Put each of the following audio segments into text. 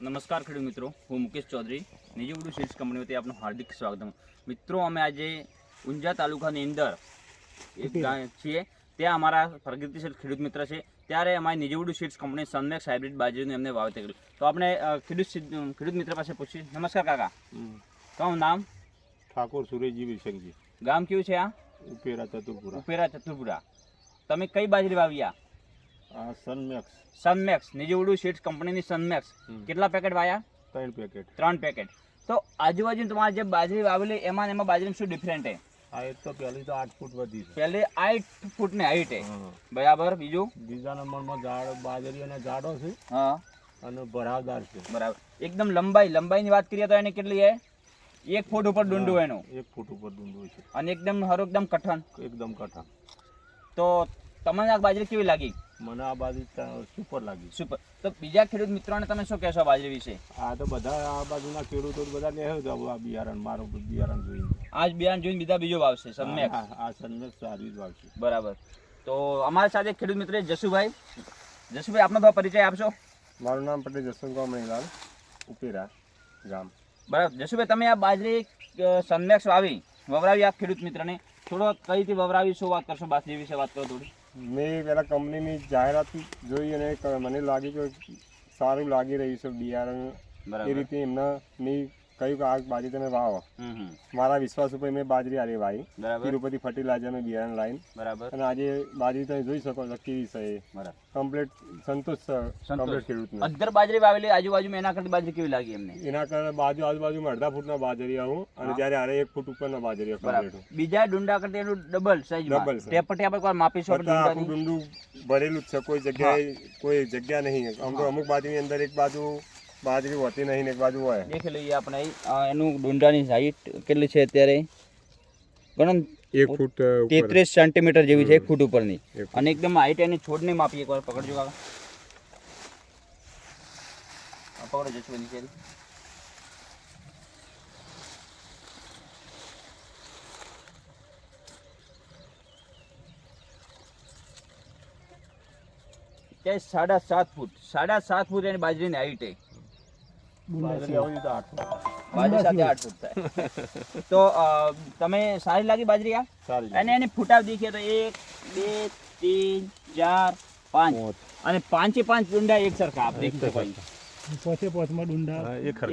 નમસ્કાર ખેડૂત મિત્રો, હું મુકેશ ચૌધરી નિજીવડુ સીડ્સ કંપની વતી આપનું હાર્દિક સ્વાગત. મિત્રો, અમે આજે ઊંઝા તાલુકાની અંદર એક ગામ છીએ, ત્યાં અમારા પ્રગતિશીલ ખેડૂત મિત્ર છે. ત્યારે અમારી નિજીવડુ સીડ્સ કંપની સનમેક્સ હાઇબ્રિડ બાજરીનું એમને વાવેતર કર્યું. તો આપણે ખેડૂત મિત્ર પાસે પૂછીએ. નમસ્કાર કાકા, તમારું નામ? ઠાકોર સુરેશજી વિશંકજી. ગામ કયું છે? આ ઉપેરા ચતુરપુરા. ઉપેરા ચતુરપુરા. તમે કઈ બાજરી વાવી? આ સનમેક્સ. સનમેક્સ, નિજીવડુ સીડ્સ કંપનીની સનમેક્સ. કેટલા પેકેટ વાયા? 3 પેકેટ. 3 પેકેટ. તો આજુબાજુ તમારે જે બાજરી વાવેલી એમાં બાજરીમાં શું ડિફરન્ટ છે? આ એક તો પહેલી તો 8 ફૂટ વધી છે. પહેલી 8 ફૂટની હાઈટ છે, બરાબર. બીજું? બીજા નંબરમાં ઝાડ બાજરી અને ઝાડો છે. હા, અને ભરાવદાર છે. બરાબર. એકદમ લંબાઈની વાત કરીએ તો એને કેટલી છે? 1 ફૂટ ઉપર ડુંડું એનું. 1 ફૂટ ઉપર ડુંડું છે. અને એકદમ હરો એકદમ કઠણ. એકદમ કઠણ. તો તમને આ બાજરી કેવી લાગી? મને આ બાજુ સુપર લાગી. સુપર. તો બીજા ખેડૂત મિત્રોને તમે શું કહેશો બાજરી વિશે? આ તો બધા આ બાજુના ખેડૂતો બધા લે આ બિયારણ, મારું બિયારણ જોઈને આજ બિયારણ જોઈને બીજા બીજો વાવશે સનમેક્સ. આ સનમેક્સ સારી જ વાવશે. બરાબર. તો અમારી સાથે ખેડૂત મિત્ર જસુભાઈ. જસુભાઈ, આપનો થોડો પરિચય આપશો? મારું નામ પટેલ જસવંતરાવ મણીલાલ, ઉપેરા ગામ. બરાબર. જસુભાઈ, તમે આ બાજરી સનમેક્સ વવરાવી આ ખેડૂત મિત્રને થોડો કઈ રીતે વવરાવી, શું વાત કરશો બાજરી વિશે? વાત કરો થોડી. મેં પહેલાં કંપનીની જાહેરાત જોઈ અને મને લાગ્યું કે સારું લાગી રહ્યું છે બિયારણ. એ રીતે એમના મેં કહ્યું કે આ બાજરી તમે વાવો. મારા વિશ્વાસ ઉપર મેં બાજરી આરી વાવી. તિરુપતિ ફર્ટિલાઇઝરનું બિયારણ લાઈન. બરાબર. અને આજે બાજરી તમે જોઈ શકો છો કેવી છે. બરાબર. કમ્પ્લીટ સંતોષ કમ્પ્લીટ ખેડૂતને. અધર બાજરી વાવેલી આજુબાજુમાં, એના કરતા બાજરી કેવી લાગી એમને? એના કરતા આજુબાજુમાં અડધા ફૂટના બાજરી આવું અને જ્યારે હારે 1 ફૂટ ઉપરના બાજરી કમ્પ્લીટ. બીજા ડુંડા કરતા એનું ડબલ સાઈઝ. ડબલ છે. ટેપટી આપણે માપી શકો. આખું ડુંડું ભરેલું જ છે. કોઈ જગ્યા નહીં. આમ તો અમુક બાજુની અંદર એક બાજુ બાજરી હોતી નહીં ને એક બાજુ હોય. દેખી લઈએ આપણે એનું ડુંડાની હાઈટ કેટલી છે અત્યારે? ગણો 1 ફૂટ 33 સેન્ટીમીટર જેવી છે, 1 ફૂટ ઉપરની. અને એકદમ હાઈટ એની છોડની માપી એકવાર પકડજો કાકા. પકડો જશો નીચે. ત્યાં 7.5 ફૂટ 7.5 ફૂટ એની બાજરીની હાઈટ છે. બાજરી સાથે 8 ફૂટ થાય. તો તમે સારી લાગી બાજરી આ? અને એને ફૂટાવ દેખીએ તો 1 2 3 4 5 અને 5 ડુંડા એક સરખા આપ દેખી શકો.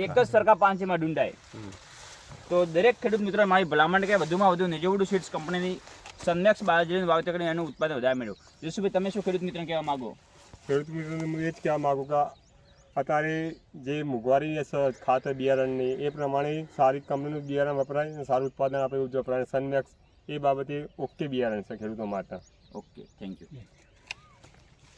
એક જ સરખા 5 ડુંડા. તો દરેક ખેડૂત મિત્રો મારી ભલામણ કે વધુમાં વધુ નિજીવડુ સીડ્સ કંપનીની સનમેક્સ બાજરીનું વાવેતર કરીને એનું ઉત્પાદન વધારે મેળવો. જસુભાઈ, તમે શું ખેડૂત મિત્રોને કહેવા માંગો? ખેડૂત મિત્રોને હું એ જ કહેવા માગું કે અત્યારે જે મોંઘવારી ખાતર બિયારણની એ પ્રમાણે સારી કંપનીનું બિયારણ વપરાય અને સારું ઉત્પાદન આપે એવું જ વપરાય. સનમેક્સ એ બાબતે ઓકે બિયારણ છે ખેડૂતો માટે. Okay, thank you.